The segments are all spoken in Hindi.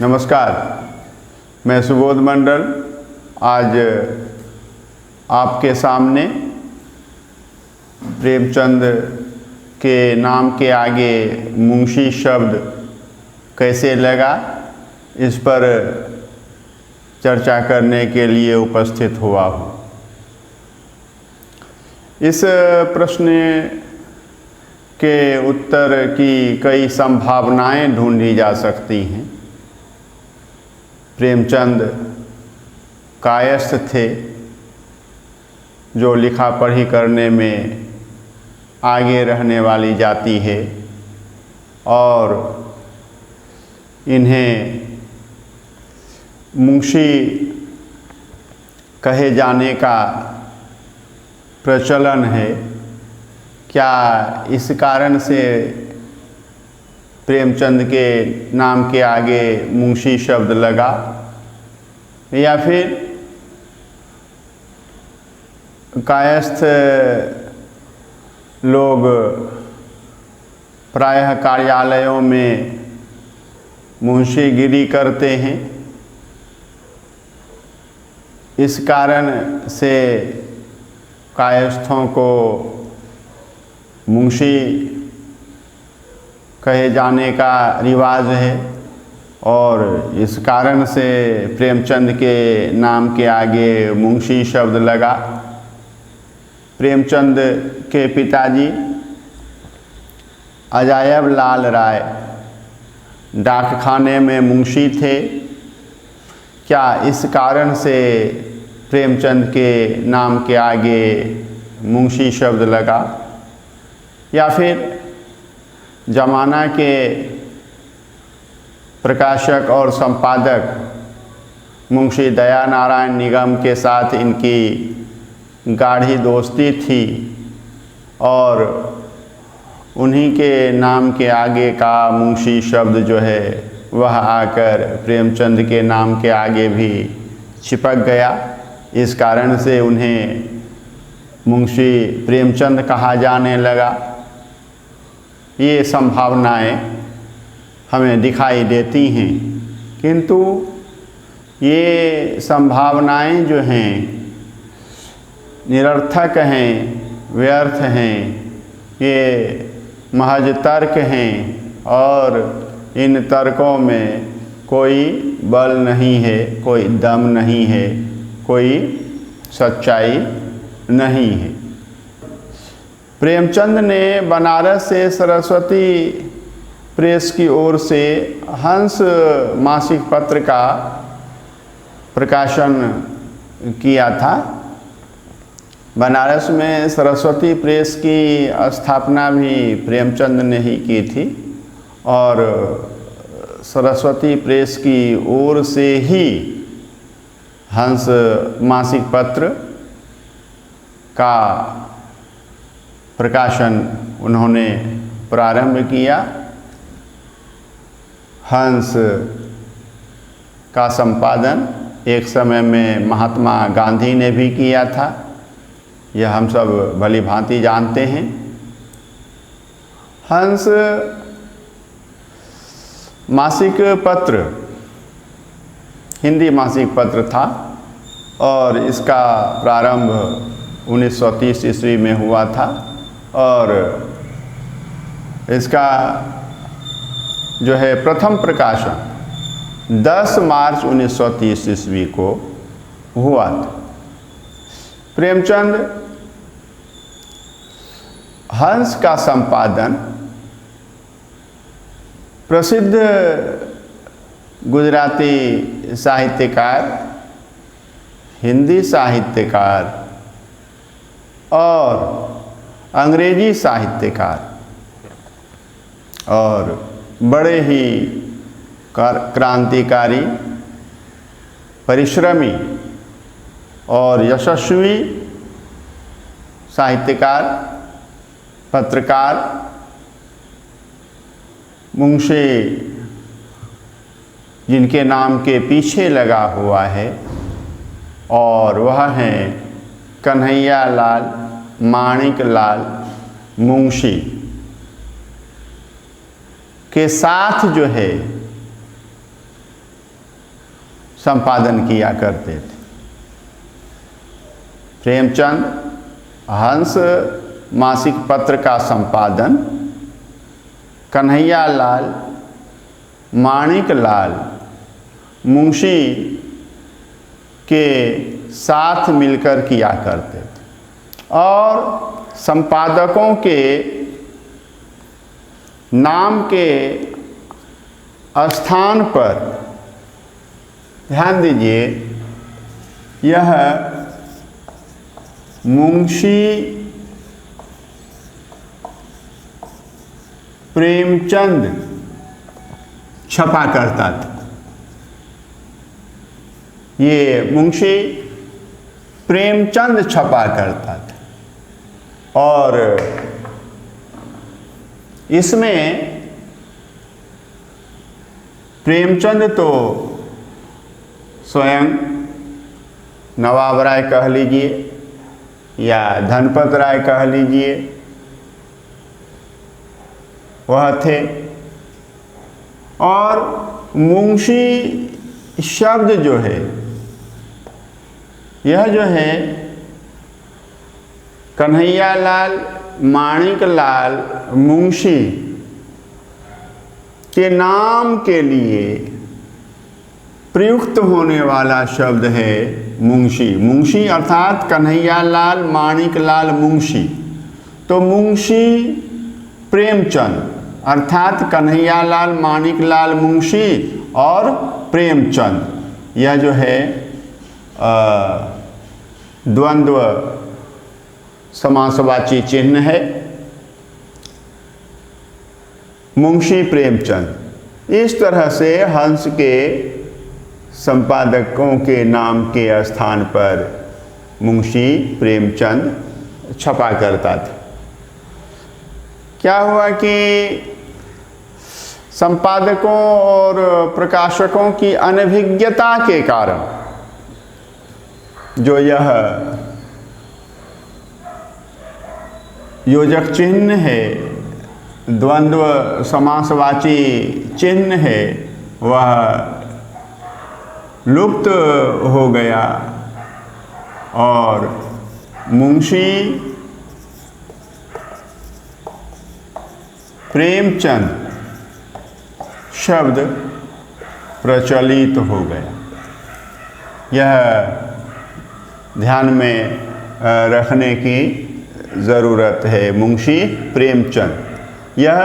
नमस्कार, मैं सुबोध मंडल आज आपके सामने प्रेमचंद के नाम के आगे मुंशी शब्द कैसे लगा, इस पर चर्चा करने के लिए उपस्थित हुआ हूँ। इस प्रश्न के उत्तर की कई संभावनाएं ढूंढी जा सकती हैं। प्रेमचंद कायस्थ थे, जो लिखा पढ़ी करने में आगे रहने वाली जाति है, और इन्हें मुंशी कहे जाने का प्रचलन है। क्या इस कारण से प्रेमचंद के नाम के आगे मुंशी शब्द लगा, या फिर कायस्थ लोग प्रायः कार्यालयों में मुंशीगिरी करते हैं, इस कारण से कायस्थों को मुंशी कहे जाने का रिवाज है, और इस कारण से प्रेमचंद के नाम के आगे मुंशी शब्द लगा। प्रेमचंद के पिताजी अजायब लाल राय डाकखाने में मुंशी थे। क्या इस कारण से प्रेमचंद के नाम के आगे मुंशी शब्द लगा, या फिर ज़माना के प्रकाशक और संपादक मुंशी दया नारायण निगम के साथ इनकी गाढ़ी दोस्ती थी, और उन्हीं के नाम के आगे का मुंशी शब्द जो है वह आकर प्रेमचंद के नाम के आगे भी चिपक गया। इस कारण से उन्हें मुंशी प्रेमचंद कहा जाने लगा। ये संभावनाएं हमें दिखाई देती हैं, किंतु ये संभावनाएं जो हैं निरर्थक हैं, व्यर्थ हैं, ये महज तर्क हैं, और इन तर्कों में कोई बल नहीं है, कोई दम नहीं है, कोई सच्चाई नहीं है। प्रेमचंद ने बनारस से सरस्वती प्रेस की ओर से हंस मासिक पत्र का प्रकाशन किया था। बनारस में सरस्वती प्रेस की स्थापना भी प्रेमचंद ने ही की थी, और सरस्वती प्रेस की ओर से ही हंस मासिक पत्र का प्रकाशन उन्होंने प्रारंभ किया। हंस का संपादन एक समय में महात्मा गांधी ने भी किया था, यह हम सब भली भांति जानते हैं। हंस मासिक पत्र हिंदी मासिक पत्र था, और इसका प्रारंभ 1930 ईस्वी में हुआ था, और इसका जो है प्रथम प्रकाशन 10 मार्च 1930 ईस्वी को हुआ था। प्रेमचंद हंस का संपादन प्रसिद्ध गुजराती साहित्यकार, हिंदी साहित्यकार और अंग्रेजी साहित्यकार और बड़े ही क्रांतिकारी, परिश्रमी और यशस्वी साहित्यकार, पत्रकार मुंशी जिनके नाम के पीछे लगा हुआ है, और वह हैं कन्हैया लाल माणिक लाल मुंशी के साथ जो है संपादन किया करते थे। प्रेमचंद हंस मासिक पत्र का संपादन कन्हैयालाल माणिकलाल मुंशी के साथ मिलकर किया करते थे और संपादकों के नाम के स्थान पर ध्यान दीजिए, यह मुंशी प्रेमचंद छपा करता था। ये मुंशी प्रेमचंद छपा करता था और इसमें प्रेमचंद तो स्वयं नवाब राय कह लीजिए या धनपत राय कह लीजिए, वह थे। और मुंशी शब्द जो है, यह जो है कन्हैयालाल माणिकलाल मुंशी के नाम के लिए प्रयुक्त होने वाला शब्द है मुंशी। मुंशी अर्थात कन्हैयालाल माणिकलाल मुंशी। तो मुंशी प्रेमचंद अर्थात कन्हैयालाल माणिकलाल मुंशी और प्रेमचंद, यह जो है द्वंद्व समासवाची चिन्ह है। मुंशी प्रेमचंद, इस तरह से हंस के संपादकों के नाम के स्थान पर मुंशी प्रेमचंद छपा करता था। क्या हुआ कि संपादकों और प्रकाशकों की अनभिज्ञता के कारण जो यह योजक चिन्ह है, द्वंद्व समासवाची चिन्ह है, वह लुप्त हो गया और मुंशी प्रेमचंद शब्द प्रचलित हो गया। यह ध्यान में रखने की ज़रूरत है। मुंशी प्रेमचंद, यह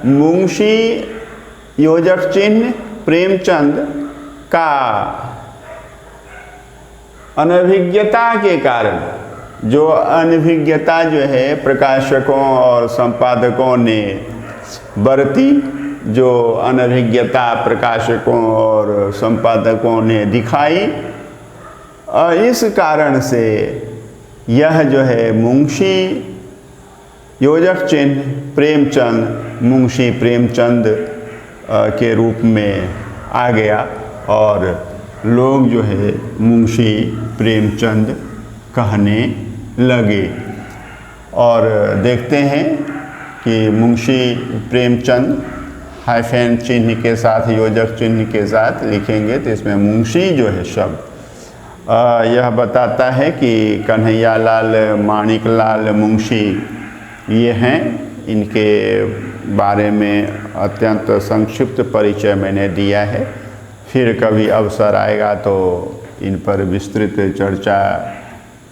मुंशी योजक चिन्ह प्रेमचंद का अनभिज्ञता के कारण, जो अनभिज्ञता जो है प्रकाशकों और संपादकों ने बरती, जो अनभिज्ञता प्रकाशकों और संपादकों ने दिखाई, इस कारण से यह जो है मुंशी योजक चिन्ह प्रेमचंद मुंशी प्रेमचंद के रूप में आ गया और लोग जो है मुंशी प्रेमचंद कहने लगे। और देखते हैं कि मुंशी प्रेमचंद हाइफेन चिन्ह के साथ, योजक चिन्ह के साथ लिखेंगे तो इसमें मुंशी जो है शब्द यह बताता है कि कन्हैयालाल माणिकलाल मुंशी ये हैं। इनके बारे में अत्यंत संक्षिप्त परिचय मैंने दिया है। फिर कभी अवसर आएगा तो इन पर विस्तृत चर्चा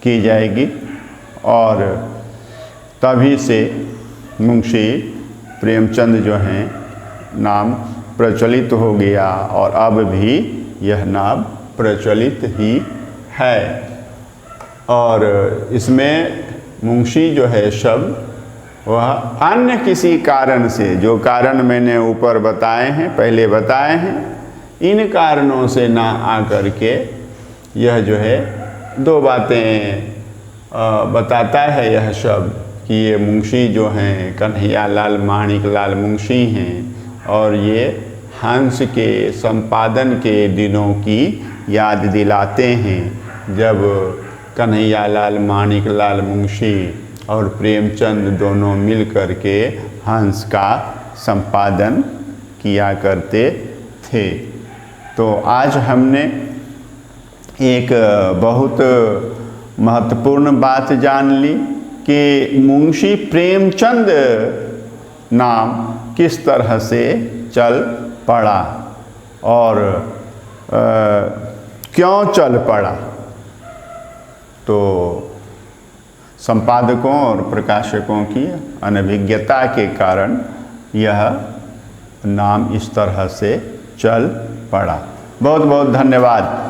की जाएगी। और तभी से मुंशी प्रेमचंद जो हैं नाम प्रचलित हो गया और अब भी यह नाम प्रचलित ही है। और इसमें मुंशी जो है शब्द वह अन्य किसी कारण से, जो कारण मैंने ऊपर बताए हैं, पहले बताए हैं, इन कारणों से ना आकर के यह जो है दो बातें बताता है यह शब्द कि ये मुंशी जो हैं कन्हैयालाल माणिकलाल मुंशी हैं और ये हंस के संपादन के दिनों की याद दिलाते हैं जब कन्हैयालाल माणिकलाल मुंशी और प्रेमचंद दोनों मिल कर के हंस का संपादन किया करते थे। तो आज हमने एक बहुत महत्वपूर्ण बात जान ली कि मुंशी प्रेमचंद नाम किस तरह से चल पड़ा और क्यों चल पड़ा। तो संपादकों और प्रकाशकों की अनभिज्ञता के कारण यह नाम इस तरह से चल पड़ा। बहुत बहुत धन्यवाद।